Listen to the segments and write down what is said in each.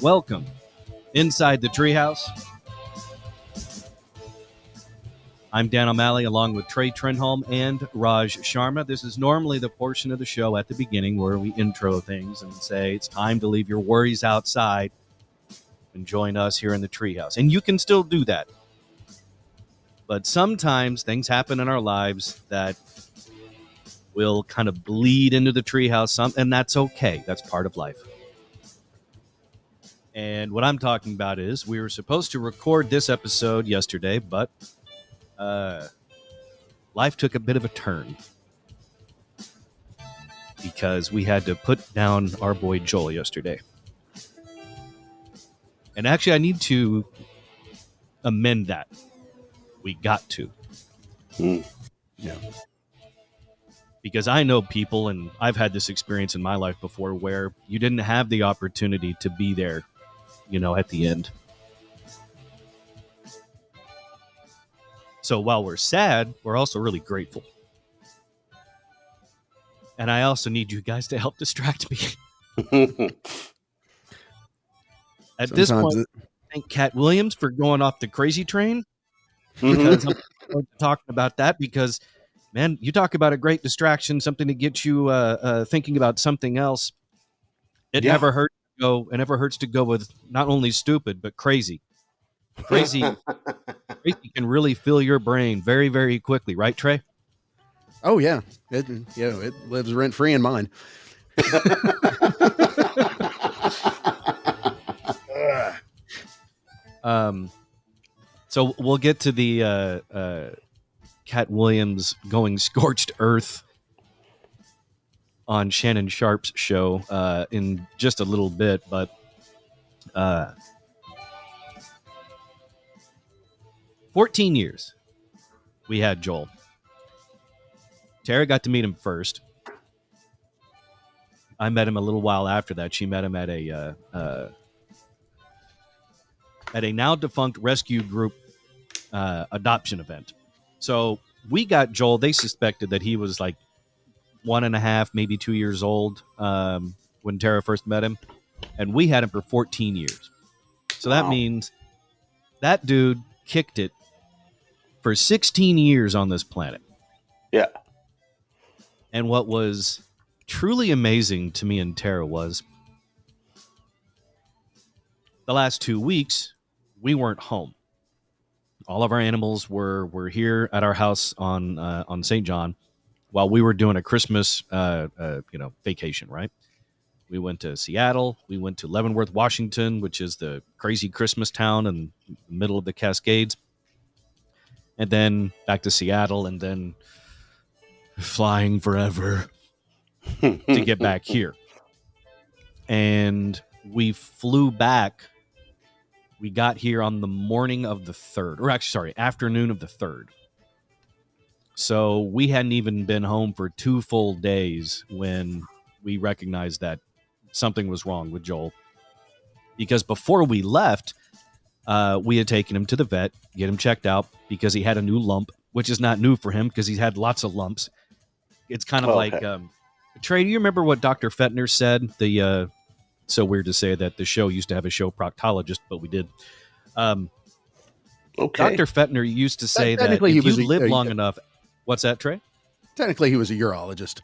Welcome inside the Treehouse. I'm Dan O'Malley along with Trey and Raj Sharma. This is normally the portion of the show at the beginning where we intro things and say it's time to leave your worries outside and join us here in the Treehouse. And you can still do that. But sometimes things happen in our lives that will kind of bleed into the Treehouse, and that's okay. That's part of life. And what I'm talking about is we were supposed to record this episode yesterday, but life took a bit of a turn because we had to put down our boy Joel yesterday. And actually, I need to amend that. We got to. Yeah. Because I know people, and I've had this experience in my life before, where you didn't have the opportunity to be there, at the end. So while we're sad, we're also really grateful. And I also need you guys to help distract me. At this point, thank Katt Williams for going off the crazy train. Because I'm talking about that because, man, you talk about a great distraction, something to get you thinking about something else. It never hurts to go. It never hurts to go with not only stupid but crazy. Crazy can really fill your brain very, very quickly, right, Trey? Oh yeah, it lives rent free in mine. So we'll get to the Katt Williams going scorched earth on Shannon Sharp's show in just a little bit, but 14 years we had Joel. Tara got to meet him first. I met him a little while after that. She met him at a now defunct rescue group adoption event. So we got Joel. They suspected that he was like 1.5, maybe 2 years old when Tara first met him. And we had him for 14 years. So that means that dude kicked it for 16 years on this planet. Yeah. And what was truly amazing to me and Tara was the last 2 weeks, we weren't home. All of our animals were here at our house on St. John while we were doing a Christmas vacation, right? We went to Seattle. We went to Leavenworth, Washington, which is the crazy Christmas town in the middle of the Cascades. And then back to Seattle, and then flying forever to get back here. And we flew back. We got here on the morning of the 3rd, or actually, afternoon of the 3rd. So we hadn't even been home for 2 full days when we recognized that something was wrong with Joel. Because before we left, we had taken him to the vet, get him checked out because he had a new lump, which is not new for him because he's had lots of lumps. It's kind of like, Trey, do you remember what Dr. Fettner said? So weird to say that the show used to have a show proctologist, but we did. Dr. Fettner used to say that if you live long enough... What's that, Trey? Technically, he was a urologist.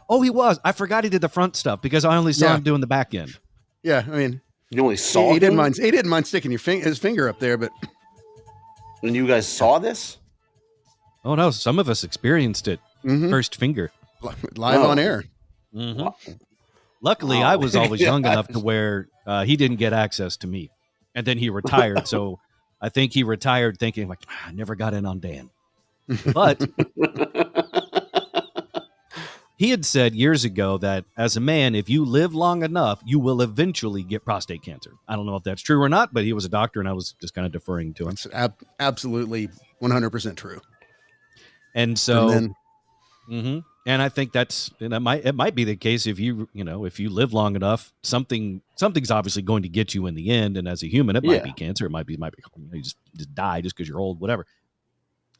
Oh, he was. I forgot he did the front stuff because I only saw him doing the back end. Yeah, I mean... You only saw he didn't mind. He didn't mind sticking his finger up there, but when you guys saw this, oh no, some of us experienced it. First finger, live on air. Luckily, I was always young enough to where he didn't get access to me, and then he retired. So I think he retired thinking like, I never got in on Dan, but. He had said years ago that as a man, if you live long enough, you will eventually get prostate cancer. I don't know if that's true or not, but he was a doctor and I was just kind of deferring to him. It's absolutely 100% true. And so, and I think it might be the case if you live long enough, something's obviously going to get you in the end. And as a human, it might be cancer. It might be you just die just because you're old, whatever.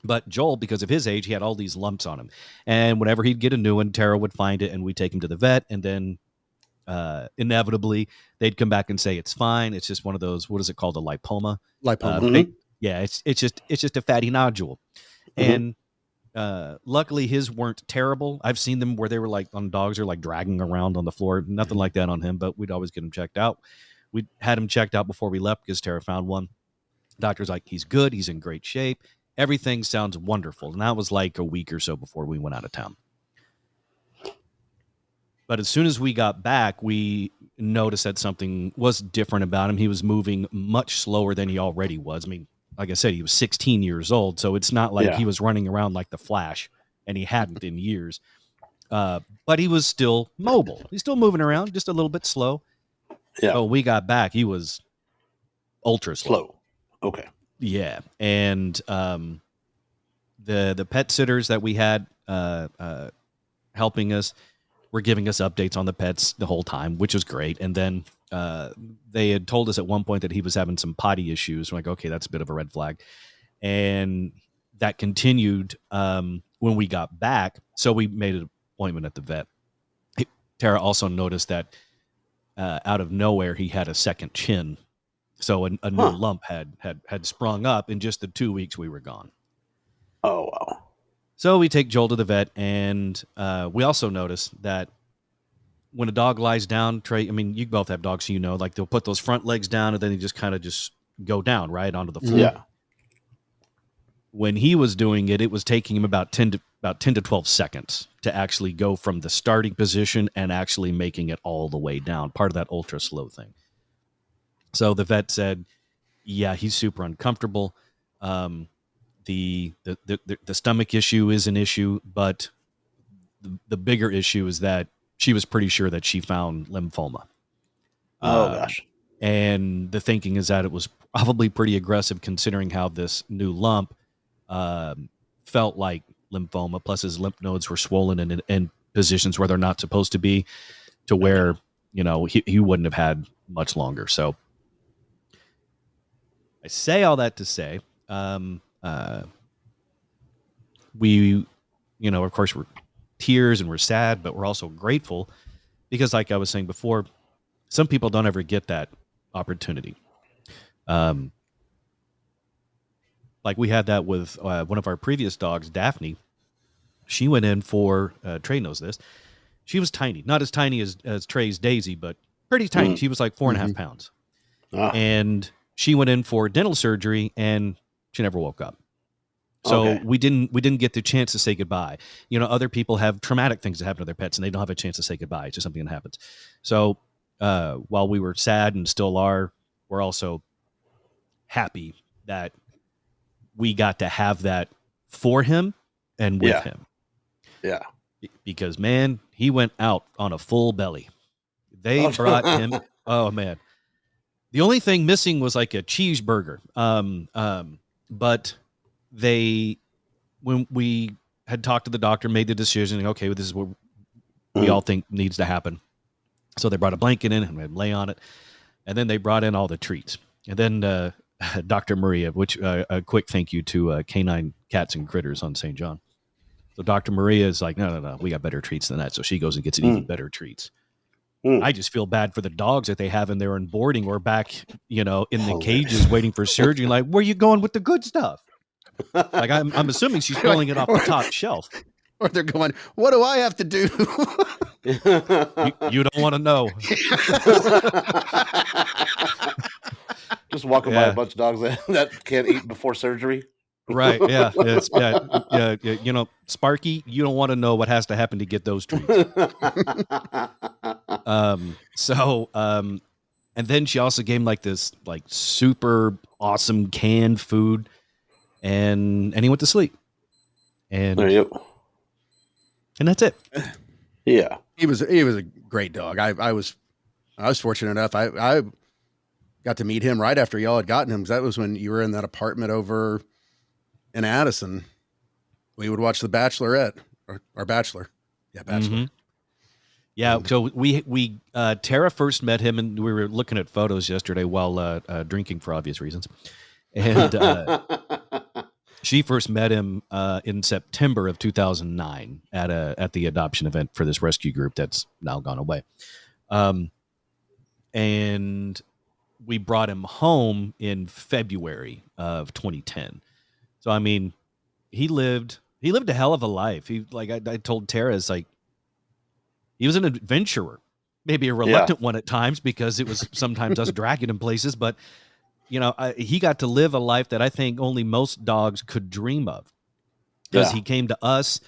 But Joel, because of his age, he had all these lumps on him. And whenever he'd get a new one, Tara would find it and we'd take him to the vet. And then inevitably they'd come back and say it's fine. It's just one of those. What is it called? A lipoma. Lipoma. It's just a fatty nodule, and luckily his weren't terrible. I've seen them where they were like on dogs or like dragging around on the floor. Nothing like that on him, but we'd always get him checked out. We had him checked out before we left because Tara found one. Doctor's like, he's good. He's in great shape. Everything sounds wonderful. And that was like a week or so before we went out of town. But as soon as we got back, we noticed that something was different about him. He was moving much slower than he already was. I mean, like I said, he was 16 years old, so it's not like he was running around like the Flash, and he hadn't in years. But he was still mobile. He's still moving around, just a little bit slow. Yeah. So we got back, he was ultra slow. Okay. Yeah, and the pet sitters that we had helping us were giving us updates on the pets the whole time, which was great. And then they had told us at one point that he was having some potty issues. We're like, okay, that's a bit of a red flag. And that continued when we got back. So we made an appointment at the vet. Tara also noticed that out of nowhere, he had a second chin. So a new lump had sprung up in just the 2 weeks we were gone. Oh, wow. So we take Joel to the vet, and we also notice that when a dog lies down, Trey, I mean, you both have dogs, so you know, like they'll put those front legs down and then they just kind of just go down right onto the floor. Yeah. When he was doing it, it was taking him about 10 to 12 seconds to actually go from the starting position and actually making it all the way down, part of that ultra slow thing. So the vet said, yeah, he's super uncomfortable. The stomach issue is an issue, but the bigger issue is that she was pretty sure that she found lymphoma. Oh, gosh. And the thinking is that it was probably pretty aggressive considering how this new lump felt like lymphoma, plus his lymph nodes were swollen in positions where they're not supposed to be, to where, you know, he wouldn't have had much longer. So I say all that to say, we, you know, of course, we're tears and we're sad, but we're also grateful because, like I was saying before, some people don't ever get that opportunity. Like we had that with one of our previous dogs, Daphne. She went in for, Trey knows this. She was tiny, not as tiny as Trey's Daisy, but pretty tiny. She was like 4.5 pounds. And she went in for dental surgery and she never woke up. So we didn't get the chance to say goodbye. You know, other people have traumatic things that happen to their pets and they don't have a chance to say goodbye. It's just something that happens. So while we were sad and still are, we're also happy that we got to have that for him and with him. Yeah. Because, man, he went out on a full belly. They brought him. Oh, man. The only thing missing was like a cheeseburger. But when we had talked to the doctor, made the decision, okay, well, this is what we all think needs to happen. So they brought a blanket in and we had lay on it. And then they brought in all the treats. And then Dr. Maria, which a quick thank you to Canine Cats and Critters on St. John. So Dr. Maria is like, no, we got better treats than that. So she goes and gets even better treats. I just feel bad for the dogs that they have in there in boarding or back, you know, in the cages waiting for surgery. Like, where are you going with the good stuff? Like, I'm assuming she's pulling it off the top shelf. Or they're going, what do I have to do? You don't want to know. Just walking by a bunch of dogs that can't eat before surgery. Right. Yeah. You know, Sparky, you don't want to know what has to happen to get those treats. And then she also gave him like this like super awesome canned food and he went to sleep. And there you go. And that's it. Yeah. He was a great dog. I was fortunate enough. I got to meet him right after y'all had gotten him, because that was when you were in that apartment over in Addison. We would watch The Bachelorette or Bachelor. Yeah, Bachelor. Mm-hmm. Yeah. So we Tara first met him, and we were looking at photos yesterday while drinking for obvious reasons. And she first met him in September of 2009 at the adoption event for this rescue group that's now gone away. And we brought him home in February of 2010. So I mean, he lived a hell of a life. He, like I told Tara, it's like he was an adventurer, maybe a reluctant one at times because it was sometimes us dragging him places, but you know, he got to live a life that I think only most dogs could dream of, because he came to us,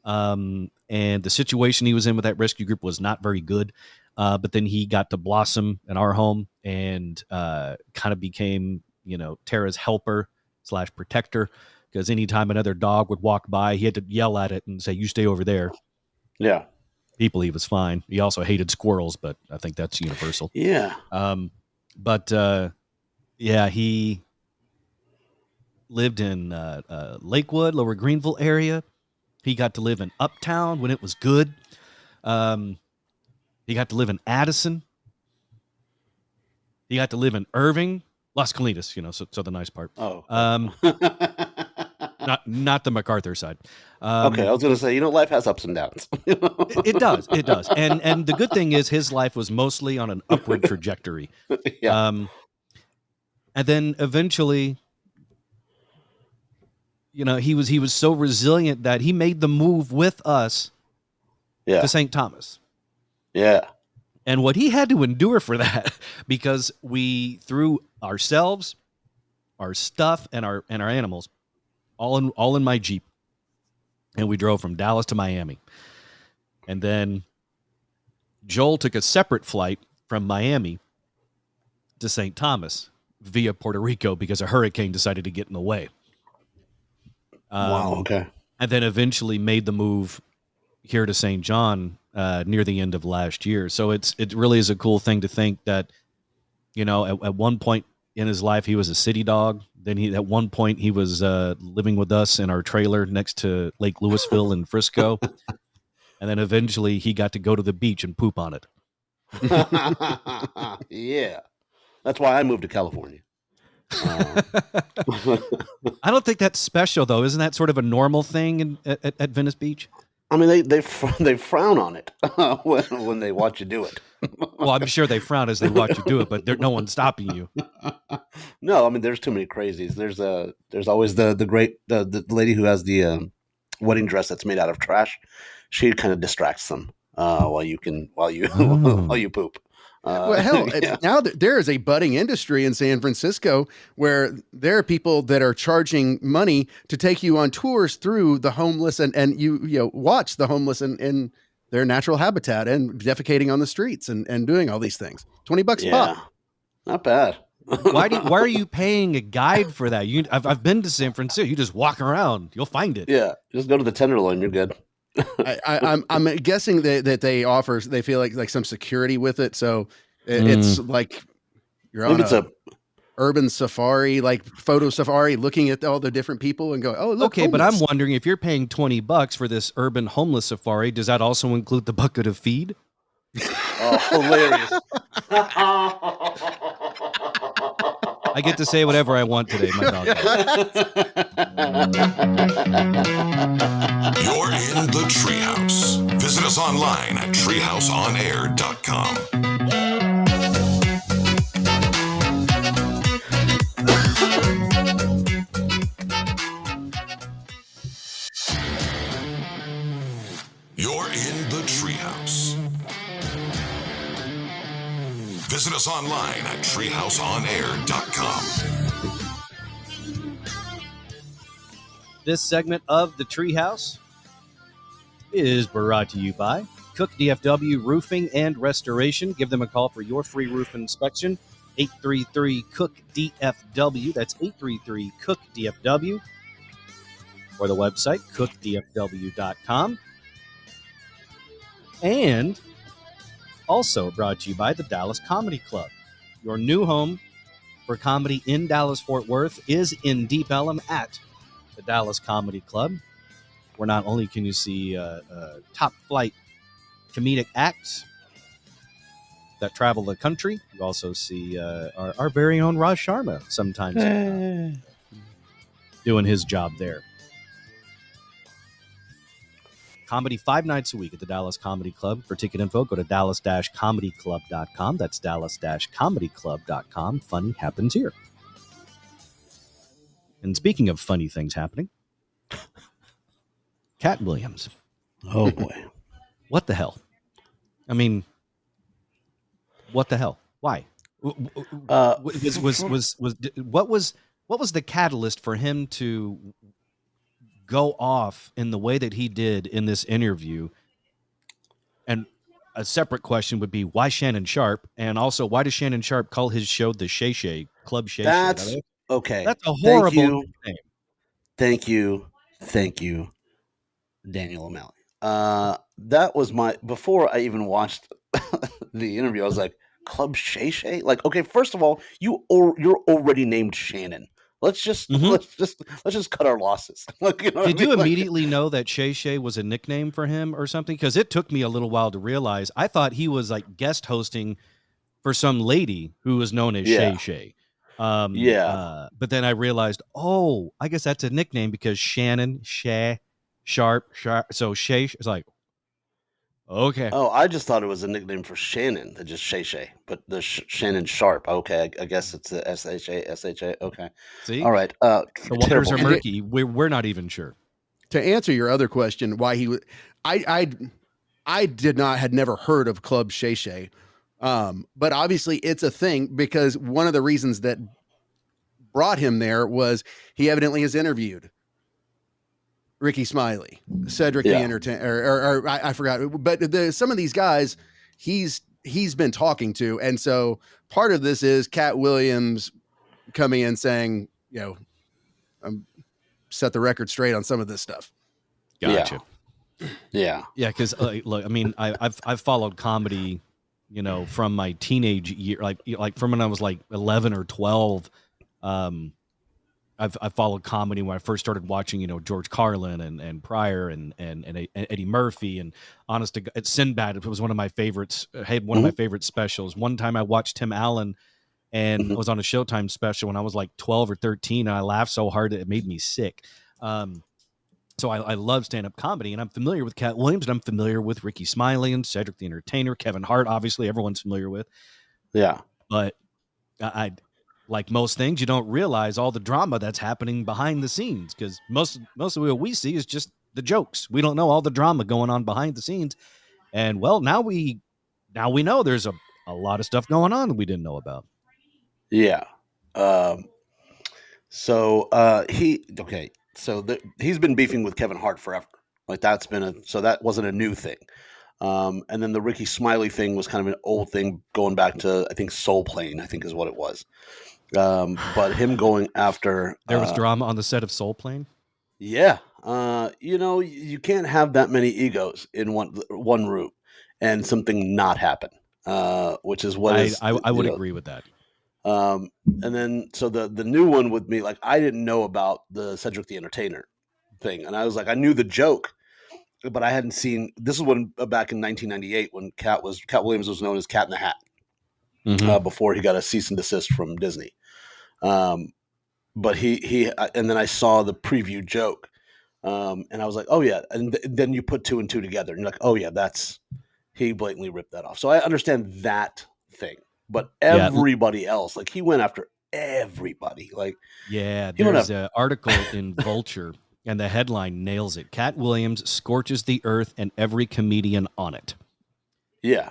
and the situation he was in with that rescue group was not very good. But then he got to blossom in our home and kind of became, you know, Tara's helper / protector, because anytime another dog would walk by, he had to yell at it and say, "You stay over there." Yeah. People, he was fine. He also hated squirrels, but I think that's universal. Yeah. Yeah, he lived in Lakewood, Lower Greenville area. He got to live in Uptown when it was good. He got to live in Addison. He got to live in Irving, Las Colinas, you know, so the nice part. Oh. Not the MacArthur side. Okay, I was going to say, you know, life has ups and downs. It does. And the good thing is his life was mostly on an upward trajectory. Yeah. And then eventually, you know, he was so resilient that he made the move with us to St. Thomas. Yeah. And what he had to endure for that, because we threw ourselves, our stuff, and our animals all in my Jeep, and we drove from Dallas to Miami. And then Joel took a separate flight from Miami to St. Thomas via Puerto Rico because a hurricane decided to get in the way. Wow. Okay. And then eventually made the move here to St. John near the end of last year. So it really is a cool thing to think that, you know, at one point in his life, he was a city dog. Then at one point he was living with us in our trailer next to Lake Louisville in Frisco. And then eventually he got to go to the beach and poop on it. Yeah. That's why I moved to California. I don't think that's special, though. Isn't that sort of a normal thing at Venice Beach? I mean, they frown on it when they watch you do it. Well, I'm sure they frown as they watch you do it, but no one's stopping you. No, I mean, there's too many crazies. There's always the lady who has the wedding dress that's made out of trash. She kind of distracts them while you poop. Well, hell, now there is a budding industry in San Francisco where there are people that are charging money to take you on tours through the homeless and you watch the homeless in their natural habitat and defecating on the streets and doing all these things. $20 a pop. Not bad. Why are you paying a guide for that? I've been to San Francisco. You just walk around, you'll find it. Yeah, just go to the Tenderloin. You're good. I'm guessing that they feel like some security with it, so it's like you're on a urban safari, like photo safari, looking at all the different people and go, oh look. Okay, but I'm wondering, if you're paying $20 for this urban homeless safari, does that also include the bucket of feed? Oh, hilarious! I get to say whatever I want today, my dog. You're in the Treehouse. Visit us online at treehouseonair.com. You're in the Treehouse. Visit us online at treehouseonair.com. This segment of the Treehouse is brought to you by Cook DFW Roofing and Restoration. Give them a call for your free roof inspection. 833-COOK-DFW. That's 833-COOK-DFW. Or the website, cookdfw.com. And also brought to you by the Dallas Comedy Club. Your new home for comedy in Dallas-Fort Worth is in Deep Ellum at the Dallas Comedy Club, where not only can you see top-flight comedic acts that travel the country, you also see our very own Raj Sharma sometimes doing his job there. comedy 5 nights a week at the Dallas Comedy Club. For ticket info, go to dallas-comedyclub.com. That's dallas-comedyclub.com. Funny happens here. And speaking of funny things happening, Katt Williams. Oh boy. What the hell? I mean, what the hell? Why? What was the catalyst for him to go off in the way that he did in this interview? And a separate question would be, why Shannon Sharpe? And also, why does Shannon Sharpe call his show the Shay Shay Club Shay Shay? That's okay. That's a horrible name. Thank you, Daniel O'Malley. That was before I even watched the interview. I was like, Club Shay Shay? Like, okay, first of all, you're already named Shannon. Let's just cut our losses. Like, you know Did you immediately know that Shay Shay was a nickname for him or something? Because it took me a little while to realize. I thought he was like guest hosting for some lady who was known as Shay Shay. But then I realized, I guess that's a nickname because Shannon, Shay, Sharp. So Shay is like, okay. Oh, I just thought it was a nickname for Shannon, just Shay Shay. But the Shannon Sharpe. Okay, I guess it's the SHA. Okay. See? All right. The waters are murky. We're not even sure. To answer your other question, why he would, I had never heard of Club Shay Shay. But obviously it's a thing because one of the reasons that brought him there was he evidently has interviewed Ricky Smiley, Cedric the Entertainer, or I forgot, but some of these guys he's been talking to, and so part of this is Katt Williams coming in saying, set the record straight on some of this stuff. Gotcha. Yeah. Because look, I mean, I've followed comedy, from my teenage year, like from when I was like 11 or 12. I've followed comedy when I first started watching, George Carlin and Pryor and Eddie Murphy, and honest to God, Sinbad. It was one of my favorites. I had one of my favorite specials. One time I watched Tim Allen and was on a Showtime special when I was like 12 or 13, and I laughed so hard that it made me sick. So I love stand-up comedy, and I'm familiar with Katt Williams, and I'm familiar with Ricky Smiley and Cedric the Entertainer, Kevin Hart, obviously everyone's familiar with. Yeah. But I like most things, you don't realize all the drama that's happening behind the scenes, because most of what we see is just the jokes. We don't know all the drama going on behind the scenes. And well, now we know there's a lot of stuff going on that we didn't know about. Yeah. He's been beefing with Kevin Hart forever. Like that wasn't a new thing. And then the Ricky Smiley thing was kind of an old thing going back to, I think, Soul Plane, I think is what it was. But him going after there was drama on the set of Soul Plane. Yeah. You can't have that many egos in one room and something not happen. Which is what I would agree with that. And then so the new one with me, like, I didn't know about the Cedric the Entertainer thing, and I was like, I knew the joke, but I hadn't seen. This is when back in 1998 when Katt Williams was known as Cat in the Hat, before he got a cease and desist from Disney. But he and then I saw the preview joke, and I was like, oh yeah, and then you put two and two together, and you're like, oh yeah, he blatantly ripped that off. So I understand that thing. But everybody else, like, he went after everybody. Like, there's an article in Vulture, and the headline nails it. Katt Williams scorches the earth and every comedian on it. Yeah.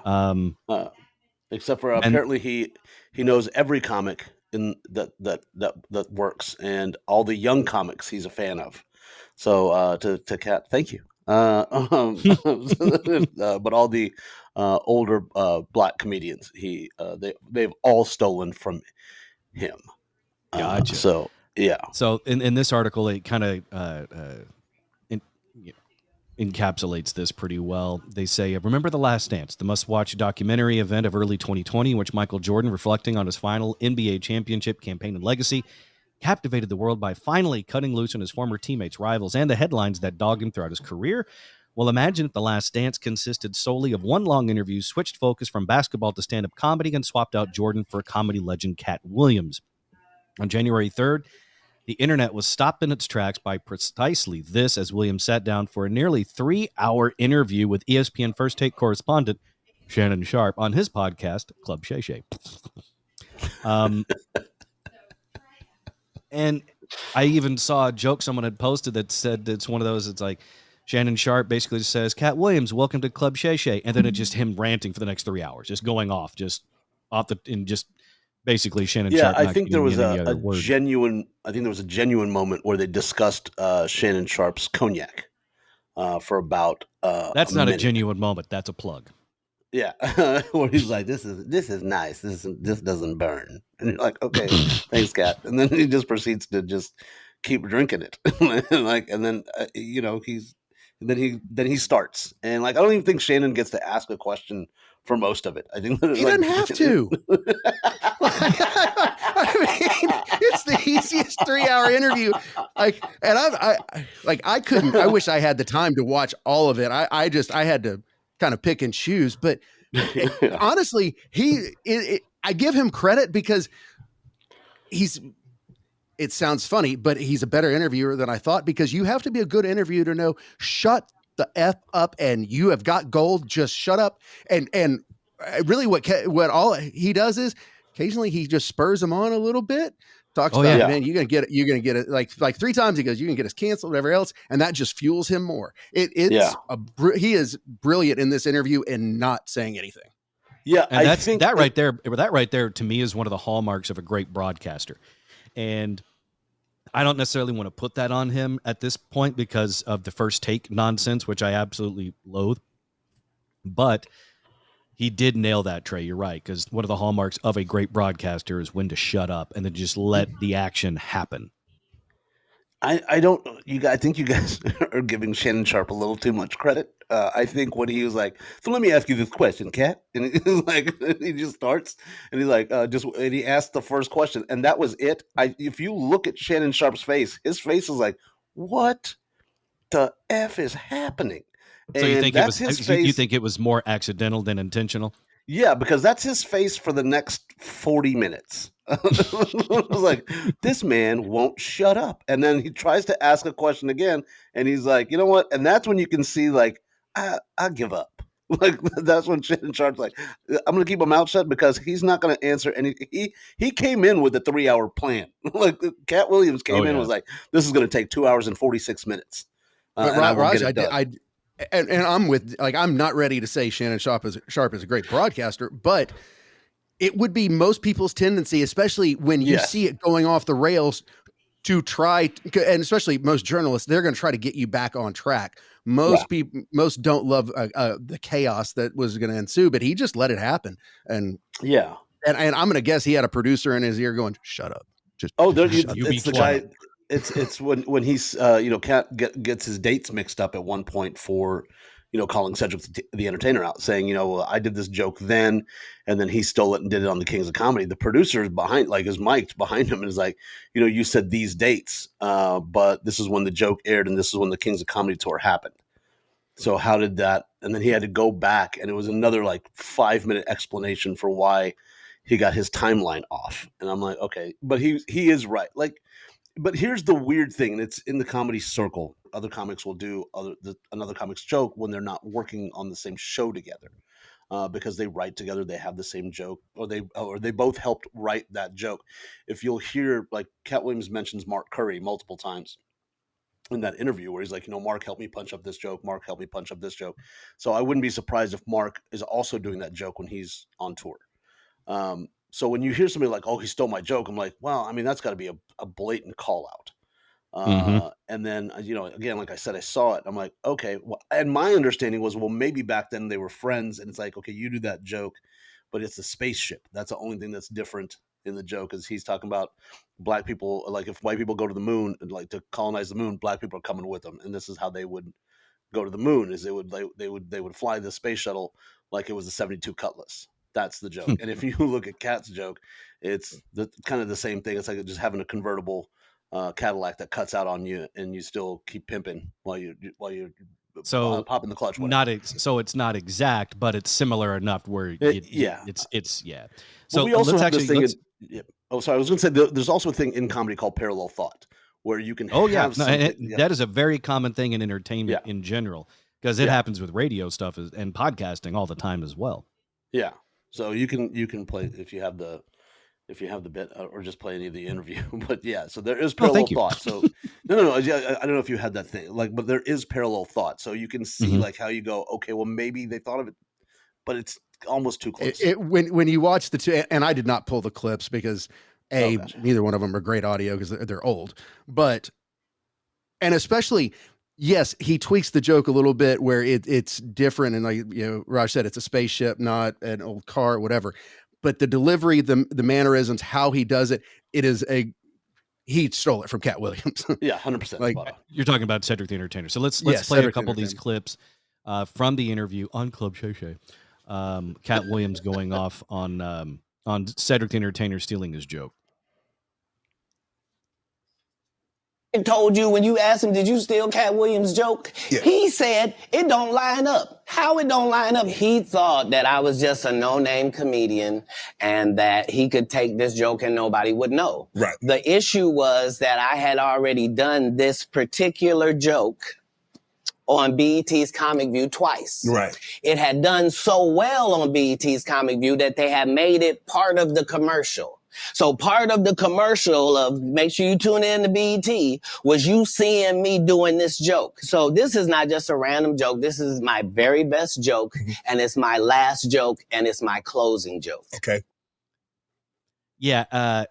Except for apparently he knows every comic in that works, and all the young comics he's a fan of. So to Katt, thank you. But all the older black comedians, they've all stolen from him. Gotcha. So yeah. So in this article, it kind of encapsulates this pretty well. They say, remember The Last Dance, the must-watch documentary event of early 2020, in which Michael Jordan, reflecting on his final NBA championship campaign and legacy, captivated the world by finally cutting loose on his former teammates, rivals, and the headlines that dogged him throughout his career. Well, imagine if The Last Dance consisted solely of one long interview, switched focus from basketball to stand-up comedy, and swapped out Jordan for comedy legend Katt Williams. On January 3rd, The internet was stopped in its tracks by precisely this as Williams sat down for a nearly 3-hour interview with ESPN First Take correspondent Shannon Sharpe on his podcast, Club Shay Shay. And I even saw a joke someone had posted that said it's one of those, it's like Shannon Sharpe basically says, Katt Williams, welcome to Club Shay Shay. And then it's just him ranting for the next 3 hours, just going off, and just basically Shannon Sharpe. I think there was a genuine moment where they discussed Shannon Sharpe's cognac for about that's not a genuine moment. That's a plug. Yeah, where he's like, "This is nice. This doesn't burn," and you're like, "Okay, thanks, Katt." And then he just proceeds to just keep drinking it, and then he starts, and like I don't even think Shannon gets to ask a question for most of it. I think he doesn't have to. I mean, it's the easiest 3-hour interview. I couldn't. I wish I had the time to watch all of it. I had to kind of pick and choose, but honestly, I give him credit because it sounds funny, but he's a better interviewer than I thought, because you have to be a good interviewer to know, shut the F up and you have got gold, just shut up. And really what all he does is occasionally he just spurs them on a little bit, talks about, man, you're going to get it like 3 times. He goes, you can get us canceled, whatever else. And that just fuels him more. He is brilliant in this interview and not saying anything. Yeah. And that right there to me is one of the hallmarks of a great broadcaster. And I don't necessarily want to put that on him at this point because of the First Take nonsense, which I absolutely loathe. But he did nail that, Trey. You're right, because one of the hallmarks of a great broadcaster is when to shut up and then just let the action happen. I think you guys are giving Shannon Sharpe a little too much credit. I think when he was like, "So let me ask you this question, Katt," and he's like, he just starts and he's like, and he asked the first question, and that was it. If you look at Shannon Sharpe's face, his face is like, "What the F is happening?" So you think you think it was more accidental than intentional? Yeah, because that's his face for the next 40 minutes. I was like, this man won't shut up. And then he tries to ask a question again, and he's like, you know what? And that's when you can see, like, I give up. Like, that's when Shannon Sharpe's like, I'm going to keep my mouth shut because he's not going to answer anything. He came in with a 3-hour plan. Like, Katt Williams came in and was like, this is going to take 2 hours and 46 minutes. Raj, and I'm with, like, I'm not ready to say Shannon Sharpe is a great broadcaster, but it would be most people's tendency, especially when you see it going off the rails, to try, and especially most journalists, they're going to try to get you back on track. Most people don't love the chaos that was going to ensue, but he just let it happen. And I'm going to guess he had a producer in his ear going, "Shut up." It's the guy. It's when he's Katt gets his dates mixed up at one point for calling Cedric the Entertainer out, saying I did this joke then, and then he stole it and did it on the Kings of Comedy. The producer is behind, like his mic's behind him, and is like, you said these dates, but this is when the joke aired, and this is when the Kings of Comedy tour happened. So how did that? And then he had to go back, and it was another like 5-minute explanation for why he got his timeline off. And I'm like, okay, but he is right, like. But here's the weird thing, and it's in the comedy circle. Other comics will do another comic's joke when they're not working on the same show together, because they write together, they have the same joke, or they both helped write that joke. If you'll hear, like, Katt Williams mentions Mark Curry multiple times in that interview where he's like, Mark helped me punch up this joke. Mark helped me punch up this joke. So I wouldn't be surprised if Mark is also doing that joke when he's on tour. So when you hear somebody like, "Oh, he stole my joke," I'm like, well, I mean, that's got to be a blatant call out. And then, again, like I said, I saw it. I'm like, okay. Well, and my understanding was, well, maybe back then they were friends, and it's like, okay, you do that joke, but it's a spaceship. That's the only thing that's different in the joke, is he's talking about black people. Like, if white people go to the moon and like to colonize the moon, black people are coming with them, and this is how they would go to the moon: is they would fly the space shuttle like it was a 72 Cutlass. That's the joke. And if you look at Katt's joke, it's kind of the same thing. It's like just having a convertible Cadillac that cuts out on you, and you still keep pimping while you're popping the clutch. So it's not exact, but it's similar enough where it's. So we also have this thing. I was going to say there's also a thing in comedy called parallel thought, where you can and that is a very common thing in entertainment in general, because it happens with radio stuff and podcasting all the time as well. Yeah. So you can play if you have the bit, or just play any of the interview. But yeah, so there is parallel thought. So no. I don't know if you had that thing, like, but there is parallel thought. So you can see like how you go, okay, well maybe they thought of it, but it's almost too close. When you watch the two, and I did not pull the clips because neither one of them are great audio because they're old, and especially, yes, he tweaks the joke a little bit where it's different. And like, Raj said, it's a spaceship, not an old car, whatever. But the delivery, the mannerisms, how he does it, he stole it from Katt Williams. Yeah, 100%. Like, you're talking about Cedric the Entertainer. So let's play Cedric a couple of these clips from the interview on Club Shay Shay. Katt Williams going off on Cedric the Entertainer stealing his joke. Told you when you asked him, did you steal Katt Williams' joke? Yeah. He said it don't line up. How it don't line up? He thought that I was just a no-name comedian and that he could take this joke and nobody would know. Right. The issue was that I had already done this particular joke on BET's Comic View twice. Right. It had done so well on BET's Comic View that they had made it part of the commercial. So part of the commercial of make sure you tune in to BET was you seeing me doing this joke. So this is not just a random joke. This is my very best joke, and it's my last joke, and it's my closing joke. Okay. Yeah.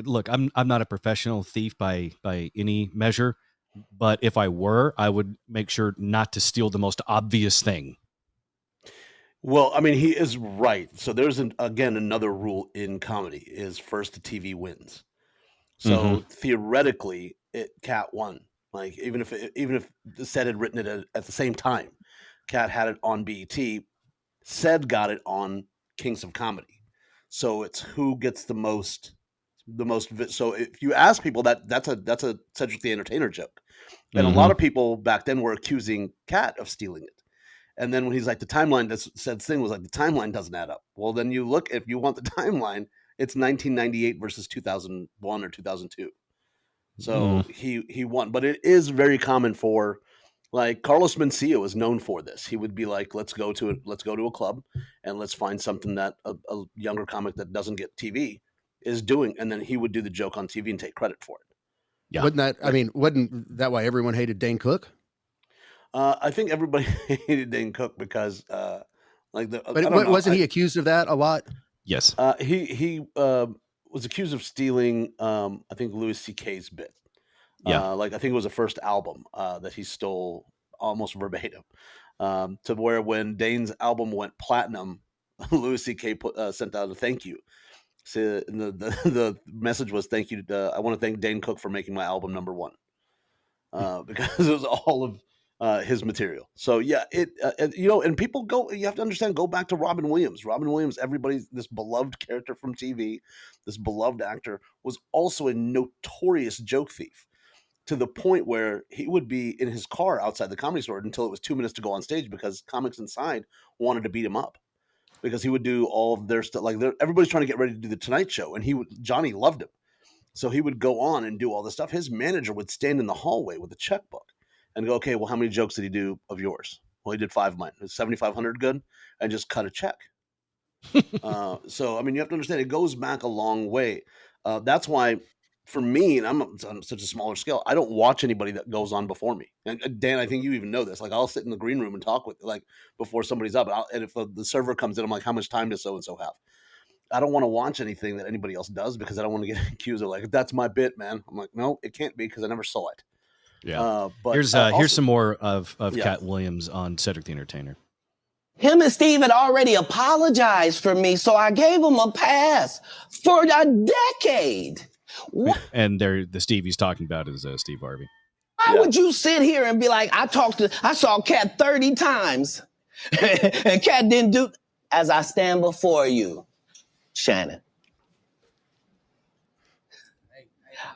Look, I'm not a professional thief by any measure, but if I were, I would make sure not to steal the most obvious thing. Well, I mean, he is right. So there's again another rule in comedy is first to TV wins. So theoretically, Katt won. Like even if the Ced had written it at the same time, Katt had it on BET, Ced got it on Kings of Comedy. So it's who gets the most. So if you ask people that's a Cedric the Entertainer joke, and a lot of people back then were accusing Katt of stealing it. And then when he's like, the timeline, Ced's thing was like, the timeline doesn't add up. Well, then you look, if you want the timeline, it's 1998 versus 2001 or 2002. So he won. But it is very common for, like, Carlos Mencia is known for this. He would be like, let's go to a club and let's find something that a younger comic that doesn't get TV is doing. And then he would do the joke on TV and take credit for it. Yeah. Wasn't that why everyone hated Dane Cook? I think everybody hated Dane Cook because, wasn't he accused of that a lot? Yes. He was accused of stealing, I think, Louis C.K.'s bit. Yeah. I think it was the first album that he stole almost verbatim. To where when Dane's album went platinum, Louis C.K. sent out a thank you. So the message was, thank you. I want to thank Dane Cook for making my album #1. Because it was all of his material. So yeah, and people you have to understand, go back to Robin Williams. Robin Williams, this beloved character from TV, this beloved actor, was also a notorious joke thief, to the point where he would be in his car outside the Comedy Store until it was 2 minutes to go on stage because comics inside wanted to beat him up, because he would do all of their stuff. Like everybody's trying to get ready to do the Tonight Show, and Johnny loved him. So he would go on and do all this stuff. His manager would stand in the hallway with a checkbook and go, okay, well, how many jokes did he do of yours? Well, he did 5 of mine. Is 7,500 good? And just cut a check. So, I mean, you have to understand, it goes back a long way. That's why, for me, and I'm on such a smaller scale, I don't watch anybody that goes on before me. And Dan, I think you even know this. Like, I'll sit in the green room and talk with, like, before somebody's up. And if the server comes in, I'm like, how much time does so-and-so have? I don't want to watch anything that anybody else does because I don't want to get accused of, like, that's my bit, man. I'm like, no, it can't be because I never saw it. Yeah. But here's some more of Katt Williams on Cedric the Entertainer. Him and Steve had already apologized for me, so I gave him a pass for a decade. What? And the Steve he's talking about is Steve Harvey. Why would you sit here and be like, I saw Katt 30 times, and Katt didn't do as I stand before you, Shannon.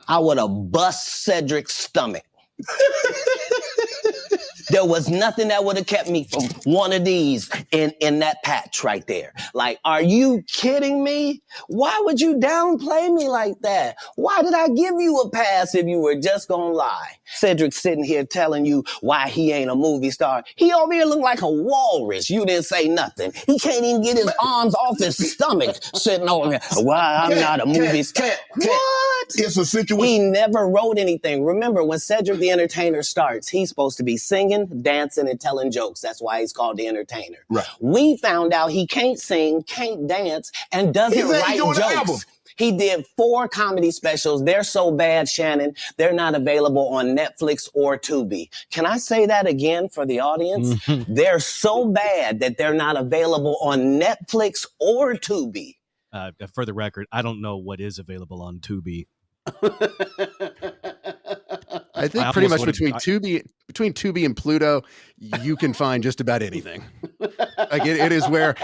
I would have bust Cedric's stomach. There was nothing that would have kept me from one of these in that patch right there. Like, are you kidding me? Why would you downplay me like that? Why did I give you a pass if you were just gonna lie? Cedric sitting here telling you why he ain't a movie star. He over here look like a walrus. You didn't say nothing. He can't even get his arms off his stomach sitting over here. Why I'm not a movie star. What? It's a situation. He never wrote anything. Remember, when Cedric the Entertainer starts, he's supposed to be singing, dancing, and telling jokes. That's why he's called the Entertainer. Right. We found out he can't sing, can't dance, and doesn't write jokes. He did 4 comedy specials. They're so bad, Shannon, they're not available on Netflix or Tubi. Can I say that again for the audience? They're so bad that they're not available on Netflix or Tubi. For the record, I don't know what is available on Tubi. I think pretty much between Tubi and Pluto, you can find just about anything. Like it is where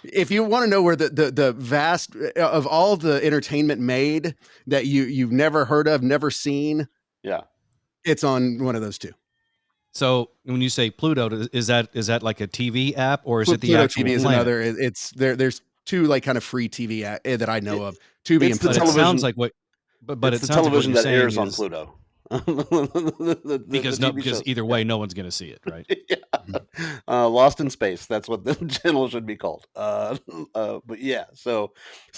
if you want to know where the vast of all the entertainment made that you've never heard of, never seen, it's on one of those two. So when you say Pluto, is that like a TV app, or is it the Pluto actual TV is planet? another. It's there's 2 like kind of free TV that I know of. Tubi and the Pluto. It sounds like what, but it's it the sounds television like that airs on Pluto. because either way, no one's going to see it, right? Lost in Space. That's what the channel should be called. But yeah. So,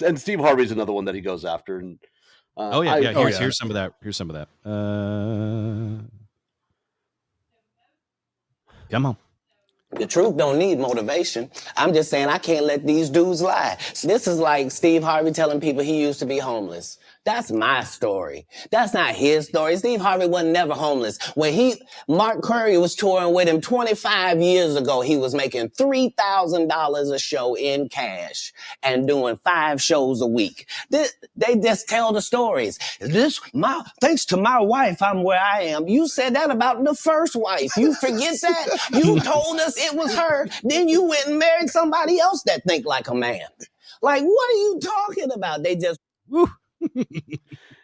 and Steve Harvey's another one that he goes after. And here's some of that. Here's some of that. Come on. The truth don't need motivation. I'm just saying I can't let these dudes lie. This is like Steve Harvey telling people he used to be homeless. That's my story. That's not his story. Steve Harvey wasn't never homeless. When Mark Curry was touring with him 25 years ago, he was making $3,000 a show in cash and doing 5 shows a week. They just tell the stories. Thanks to my wife, I'm where I am. You said that about the first wife. You forget that? You told us it was her. Then you went and married somebody else that think like a man. Like, what are you talking about? They just... Woo.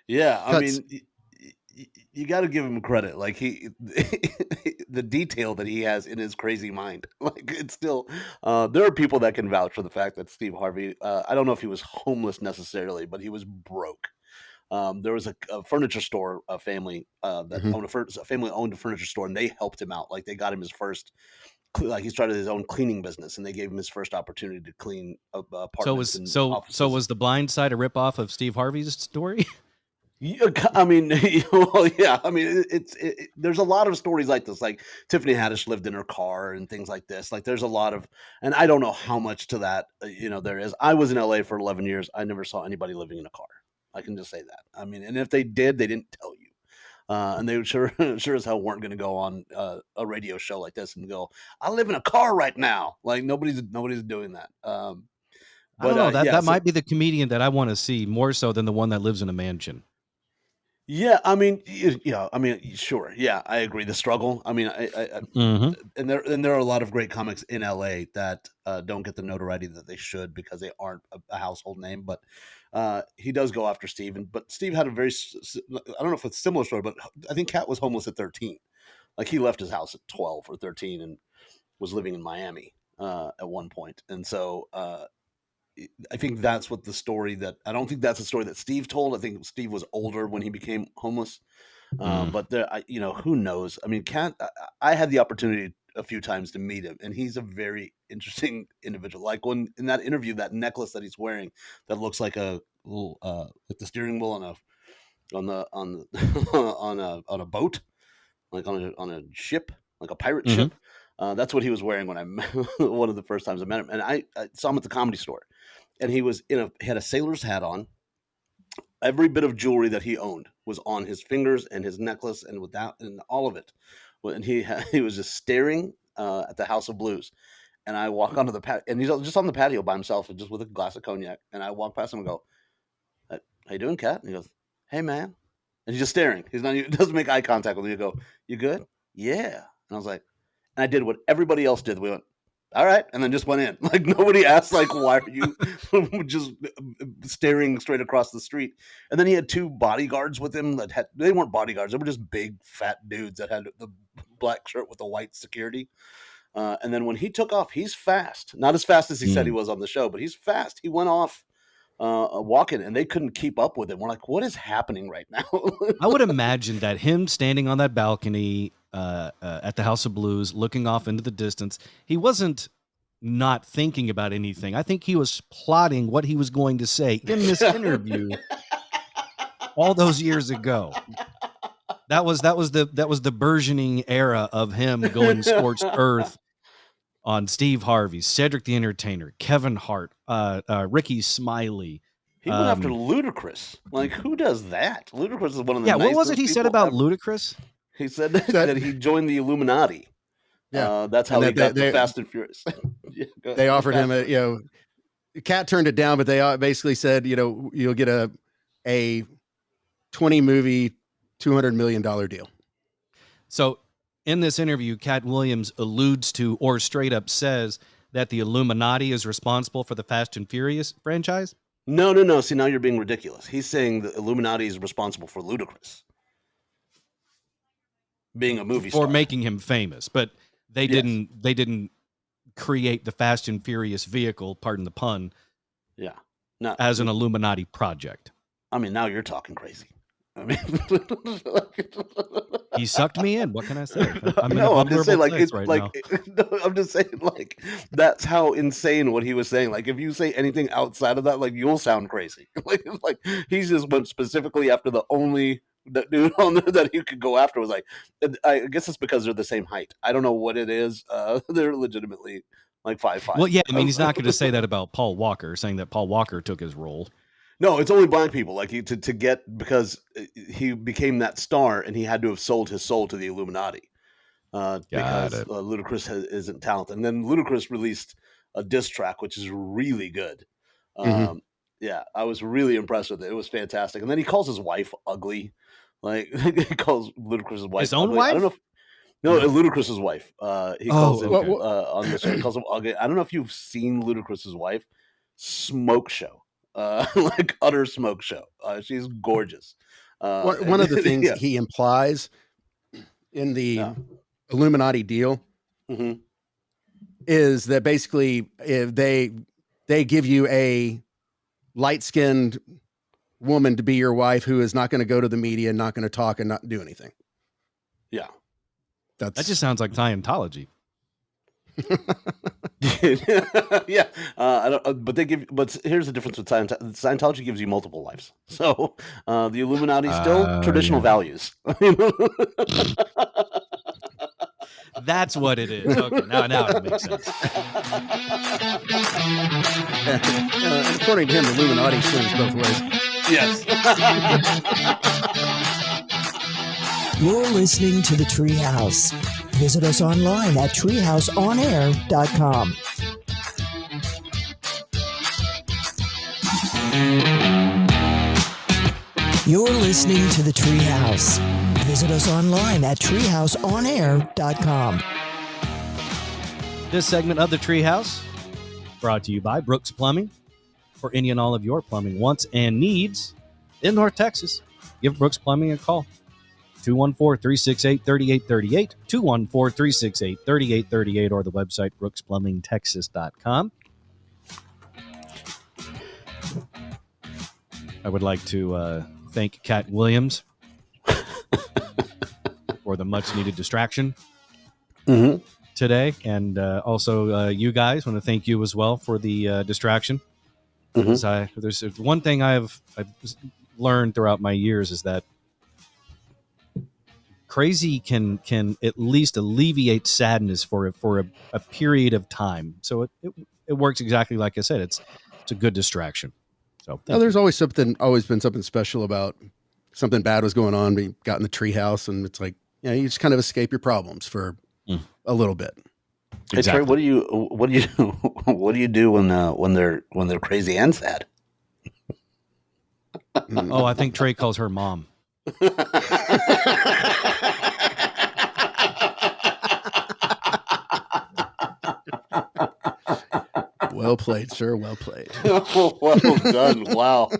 Yeah, I mean, you got to give him credit. Like the detail that he has in his crazy mind. Like it's still, there are people that can vouch for the fact that Steve Harvey. I don't know if he was homeless necessarily, but he was broke. There was a furniture store, a family that owned a family owned a furniture store, and they helped him out. Like they got him his first. Like he started his own cleaning business, and they gave him his first opportunity to clean apartments. So was The Blind Side a ripoff of Steve Harvey's story? I mean, well, yeah. I mean, there's a lot of stories like this. Like Tiffany Haddish lived in her car and things like this. Like there's a lot of, and I don't know how much to that there is. I was in LA for 11 years. I never saw anybody living in a car. I can just say that. I mean, and if they did, they didn't tell you. And they sure as hell weren't going to go on a radio show like this and go, "I live in a car right now." Like nobody's doing that. I don't know. That might be the comedian that I want to see more so than the one that lives in a mansion. Yeah, I mean, sure. Yeah, I agree. The struggle. I mean, and there are a lot of great comics in LA that don't get the notoriety that they should because they aren't a household name. But he does go after Steve. But Steve had a very, I don't know if it's a similar story, but I think Katt was homeless at 13. Like he left his house at 12 or 13 and was living in Miami at one point. And so I think that's what the story that I don't think that's the story that Steve told. I think Steve was older when he became homeless. But there, who knows? I mean, Katt, I had the opportunity a few times to meet him, and he's a very interesting individual. Like when in that interview, that necklace that he's wearing that looks like a little like the steering wheel on a boat, like on a ship, like a pirate ship. That's what he was wearing when I met one of the first times I met him, and I saw him at the Comedy Store. And he was he had a sailor's hat on. Every bit of jewelry that he owned was on his fingers and his necklace and and all of it. And he was just staring at the House of Blues. And I walk onto the patio, and he's just on the patio by himself, just with a glass of cognac. And I walk past him and go, "How you doing, Katt?" And he goes, "Hey, man." And he's just staring. He doesn't make eye contact with me. I go, "You good?" "Yeah." And I was like, and I did what everybody else did. We went, "All right," and then just went in. Like nobody asked, like, "Why are you just staring straight across the street?" And then he had 2 bodyguards with him they weren't bodyguards; they were just big fat dudes that had the black shirt with the white security. And then when he took off, he's fast. Not as fast as he said he was on the show, but he's fast. He went off walking, and they couldn't keep up with him. We're like, what is happening right now? I would imagine that him standing on that balcony at the House of Blues, looking off into the distance, he wasn't not thinking about anything. I think he was plotting what he was going to say in this interview all those years ago. That was the burgeoning era of him going scorched earth on Steve Harvey, Cedric the Entertainer, Kevin Hart, Ricky Smiley. He went after Ludacris. Like, who does that? Ludacris is one of the what was it he said about Ludacris? He said that he joined the Illuminati. Yeah, that's how he got the Fast and Furious. They offered him Katt turned it down, but they basically said, you'll get a 20 movie, $200 million deal. So in this interview, Katt Williams alludes to, or straight up says, that the Illuminati is responsible for the Fast and Furious franchise. No. See, now you're being ridiculous. He's saying the Illuminati is responsible for Ludacris being a movie star, for making him famous, but they didn't create the Fast and Furious vehicle, pardon the pun, as an Illuminati project. I mean, now you're talking crazy. I mean, he sucked me in. What can I say? I'm just saying, I'm just saying, like, that's how insane what he was saying. Like, if you say anything outside of that, like, you'll sound crazy. like he just went specifically after the only dude on there that he could go after. Was like, I guess it's because they're the same height. I don't know what it is. They're legitimately like 5'5". Well, yeah, I mean, he's not going to say that about Paul Walker, saying that Paul Walker took his role. No, it's only black people. Like, to get, because he became that star, and he had to have sold his soul to the Illuminati because Ludacris isn't talented. And then Ludacris released a diss track, which is really good. Yeah, I was really impressed with it. It was fantastic. And then he calls his wife ugly. Like, he calls Ludacris's wife his own ugly. wife. I don't know if, no, Ludacris's wife. He calls him on the show. He calls him ugly. I don't know if you've seen Ludacris's wife. Smoke show. Like, utter smoke show. She's gorgeous. One of the things he implies in the Illuminati deal is that basically if they give you a light-skinned woman to be your wife who is not going to go to the media, not going to talk, and not do anything. Yeah, that just sounds like Scientology. Yeah, I don't. But here's the difference with Scientology. Scientology gives you multiple lives. So the Illuminati still traditional values. That's what it is. Okay, now it makes sense. According to him, the Illuminati swings both ways. Yes. You're listening to the Treehouse. Visit us online at treehouseonair.com. You're listening to the Treehouse. Visit us online at treehouseonair.com. This segment of the Treehouse brought to you by Brooks Plumbing. For any and all of your plumbing wants and needs in North Texas, give Brooks Plumbing a call. 214-368-3838, 214-368-3838, or the website brooksplumbingtexas.com. I would like to thank Katt Williams for the much-needed distraction today, and also you guys. Want to thank you as well for the distraction. There's one thing I've learned throughout my years is that crazy can at least alleviate sadness for a period of time. So it works exactly like I said. It's a good distraction. So there's always been something special about something bad was going on. We got in the treehouse, and it's like, you just kind of escape your problems for a little bit. Hey, Trey, what do you do when they're crazy and sad? Oh, I think Trey calls her mom. Well played, sir. Well played. Well done. Wow.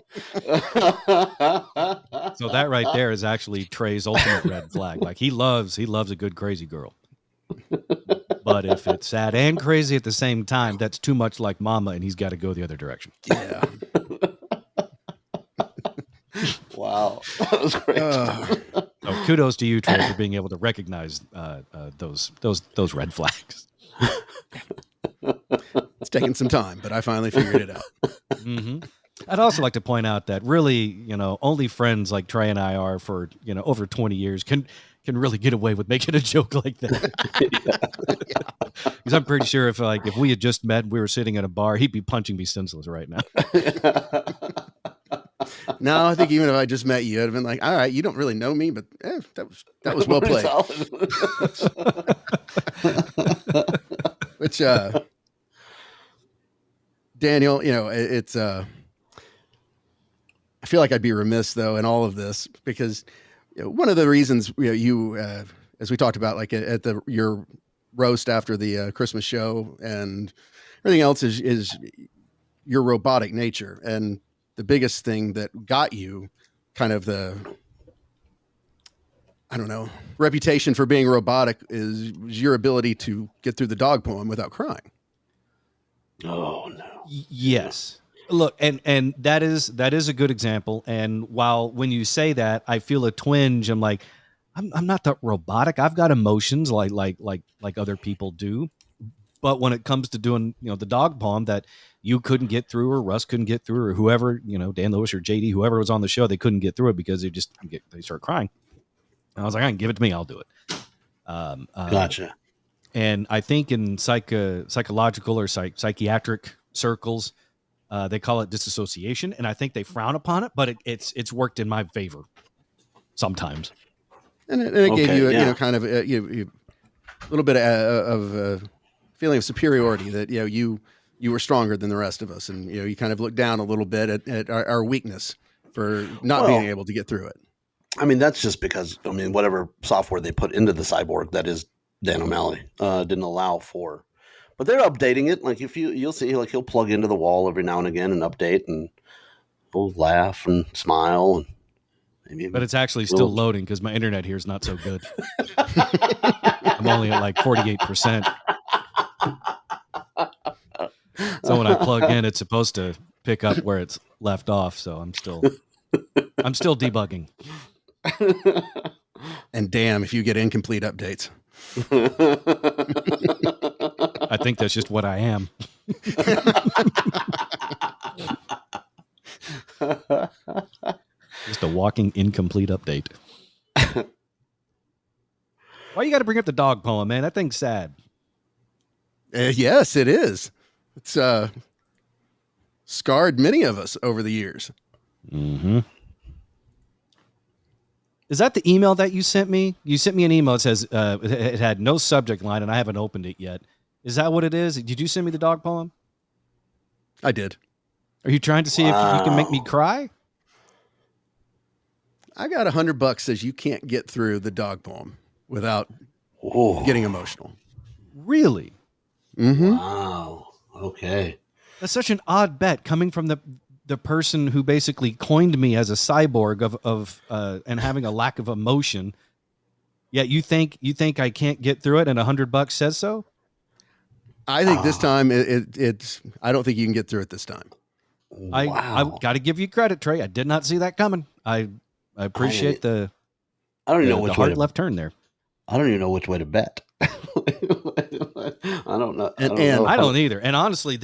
So that right there is actually Trey's ultimate red flag. Like, he loves a good crazy girl. But if it's sad and crazy at the same time, that's too much like Mama, and he's got to go the other direction. Yeah. Wow, that was great. So kudos to you, Trey, for being able to recognize those red flags. It's taken some time, but I finally figured it out. Mm-hmm. I'd also like to point out that really, only friends like Trey and I are for, over 20 years can really get away with making a joke like that. Because I'm pretty sure if we had just met and we were sitting at a bar, he'd be punching me senseless right now. No, I think even if I just met you, I'd have been like, all right, you don't really know me, but that was well played. Which, Daniel, it's, I feel like I'd be remiss though in all of this because one of the reasons you as we talked about, like at your roast after the Christmas show and everything else is your robotic nature. And the biggest thing that got you kind of reputation for being robotic was your ability to get through the dog poem without crying. Oh no. Yes. Look, and that is a good example. And when you say that, I feel a twinge. I'm like, I'm not that robotic. I've got emotions like other people do. But when it comes to doing, the dog poem that you couldn't get through, or Russ couldn't get through, or whoever, Dan Lewis or JD, whoever was on the show, they couldn't get through it because they start crying. And I was like, I can give it to me. I'll do it. Gotcha. And I think in psychological or psychiatric circles, they call it disassociation, and I think they frown upon it, but it's worked in my favor sometimes. And it gave you, kind of a little bit of feeling of superiority that you were stronger than the rest of us, and you kind of looked down a little bit at our weakness for not being able to get through it. I mean, that's just because whatever software they put into the cyborg, that is Dan O'Malley, didn't allow for. But they're updating it. Like you'll see, like he'll plug into the wall every now and again and update, and he'll laugh and smile. And maybe but it's actually still loading because my internet here is not so good. I'm only at like 48%. So when I plug in, it's supposed to pick up where it's left off. So I'm still debugging. And damn, if you get incomplete updates. I think that's just what I am. Just a walking incomplete update. Why you got to bring up the dog poem, man? That thing's sad. Yes, it is. It's scarred many of us over the years. Mm-hmm. Is that the email that you sent me? You sent me an email that says it had no subject line, and I haven't opened it yet. Is that what it is? Did you send me the dog poem? I did. Are you trying to see if you can make me cry? I got $100 says you can't get through the dog poem without getting emotional. Really? Mm-hmm. Wow. Okay. That's such an odd bet coming from the person who basically coined me as a cyborg of and having a lack of emotion. Yet you think I can't get through it, and $100 says so? I think this time it's. I don't think you can get through it this time. I got to give you credit, Trey. I did not see that coming. I appreciate I don't even know which hard way left turn there. I don't even know which way to bet. I don't know. I don't either. And honestly,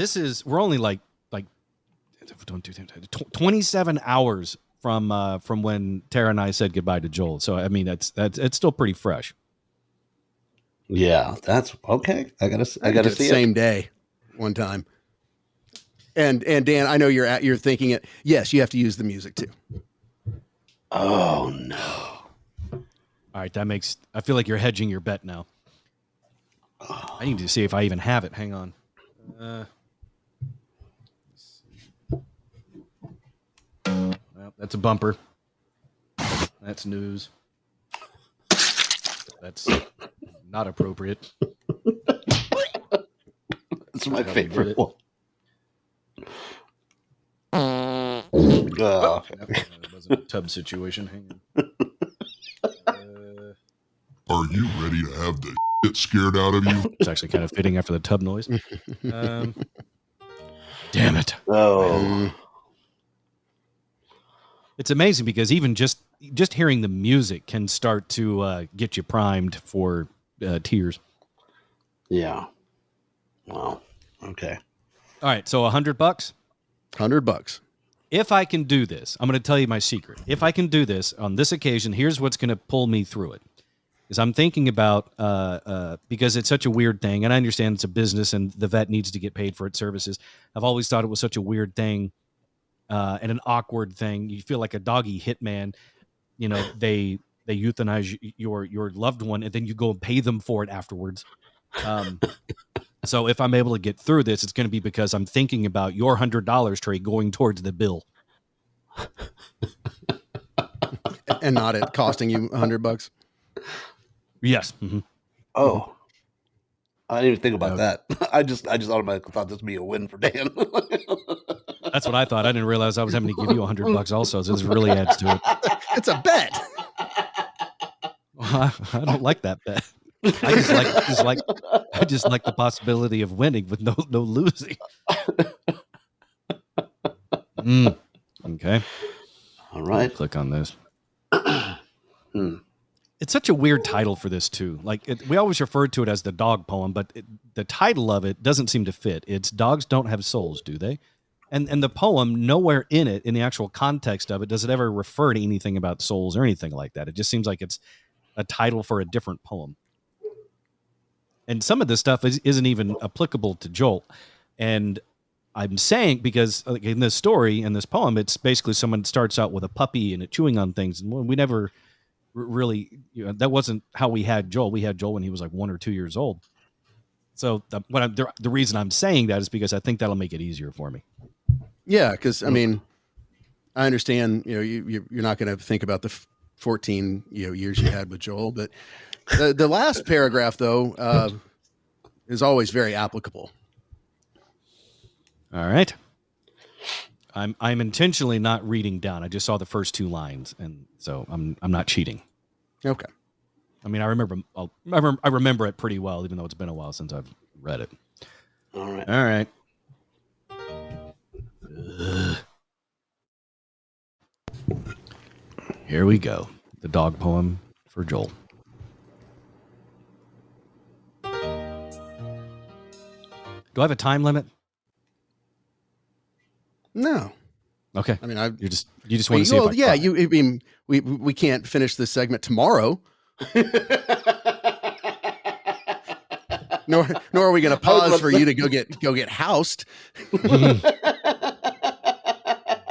we're only like 27 hours from when Tara and I said goodbye to Joel. So I mean, it's still pretty fresh. Yeah, that's okay. I gotta see it. Same day, one time. And Dan, I know you're thinking it. Yes, you have to use the music too. Oh no! All right, I feel like you're hedging your bet now. I need to see if I even have it. Hang on. Well, that's a bumper. That's news. That's not appropriate. That's my favorite one. That was a tub situation. Hang on. Are you ready to have the get scared out of you. It's actually kind of fitting after the tub noise. Damn it. Oh. It's amazing because even just hearing the music can start to get you primed for tears. Yeah. Wow. Okay. All right, so $100. $100. If I can do this, I'm going to tell you my secret. If I can do this on this occasion, here's what's going to pull me through it. Is I'm thinking about because it's such a weird thing, and I understand it's a business and the vet needs to get paid for its services. I've always thought it was such a weird thing and an awkward thing. You feel like a doggy hitman. You know, they euthanize your loved one, and then you go and pay them for it afterwards. So if I'm able to get through this, it's going to be because I'm thinking about your $100, Trey, going towards the bill. And not it costing you $100. Yes. Mm-hmm. Oh. I didn't even think about that. I just automatically thought this would be a win for Dan. That's what I thought. I didn't realize I was having to give you $100 also. So this really adds to it. It's a bet. Well, I don't like that bet. I just like the possibility of winning with no losing. Okay. All right. Click on this. It's such a weird title for this too. Like we always refer to it as the dog poem, but the title of it doesn't seem to fit. It's Dogs Don't Have Souls, Do They? And the poem, nowhere in it, in the actual context of it, does it ever refer to anything about souls or anything like that. It just seems like it's a title for a different poem. And some of this stuff isn't even applicable to Joel. And I'm saying because in this story, in this poem, it's basically someone starts out with a puppy and it chewing on things. And we never really, that wasn't how we had Joel. We had Joel when he was like 1 or 2 years old. So the reason I'm saying that is because I think that'll make it easier for me. Yeah, because I mean, I understand. You're not going to think about the 14 years you had with Joel, but the last paragraph though is always very applicable. All right. I'm intentionally not reading down. I just saw the first 2 lines, and so I'm not cheating. Okay. I mean, I remember it pretty well, even though it's been a while since I've read it. All right. All right. Here we go. The dog poem for Joel. Do I have a time limit? No. Okay. I mean, you just want to see if I yeah, cry. I mean, we can't finish this segment tomorrow. Nor are we going to pause for you to go get housed.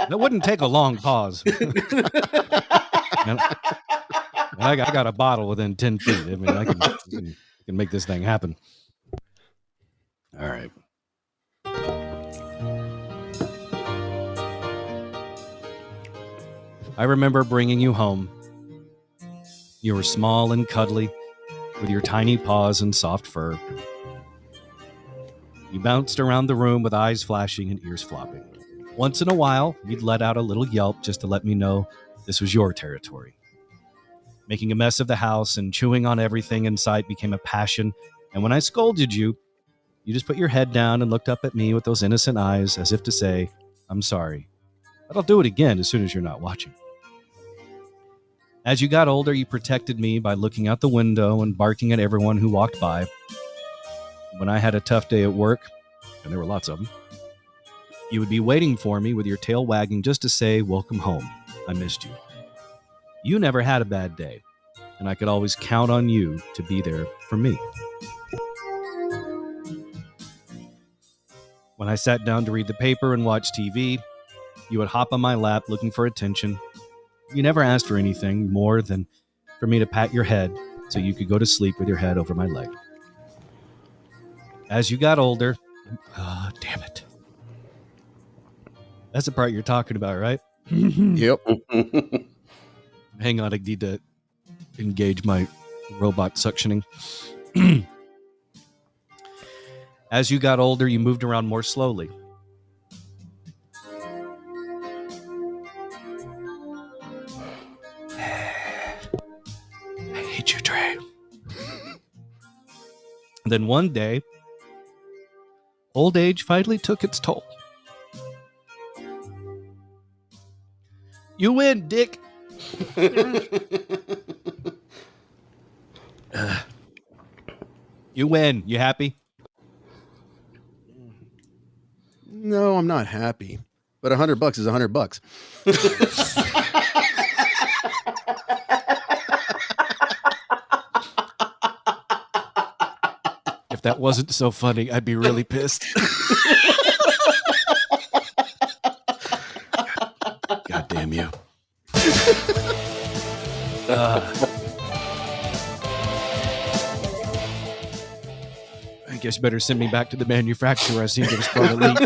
That wouldn't take a long pause. I got a bottle within 10 feet. I mean, I can make this thing happen. All right. I remember bringing you home. You were small and cuddly, with your tiny paws and soft fur. You bounced around the room with eyes flashing and ears flopping. Once in a while, you'd let out a little yelp just to let me know this was your territory. Making a mess of the house and chewing on everything in sight became a passion, and when I scolded you, you just put your head down and looked up at me with those innocent eyes as if to say, I'm sorry, but I'll do it again as soon as you're not watching. As you got older, you protected me by looking out the window and barking at everyone who walked by. When I had a tough day at work, and there were lots of them, you would be waiting for me with your tail wagging just to say, welcome home. I missed you. You never had a bad day, and I could always count on you to be there for me. When I sat down to read the paper and watch TV, you would hop on my lap looking for attention. You never asked for anything more than for me to pat your head so you could go to sleep with your head over my leg. As you got older, damn it. That's the part you're talking about, right? Yep. Hang on, I need to engage my robot suctioning. As you got older, you moved around more slowly. I hate you, Trey. Then one day, old age finally took its toll. You win, Dick. You win. You happy? No, I'm not happy. But $100 is $100. If that wasn't so funny, I'd be really pissed. God damn you. I guess you better send me back to the manufacturer. I seem to have sprung a leak.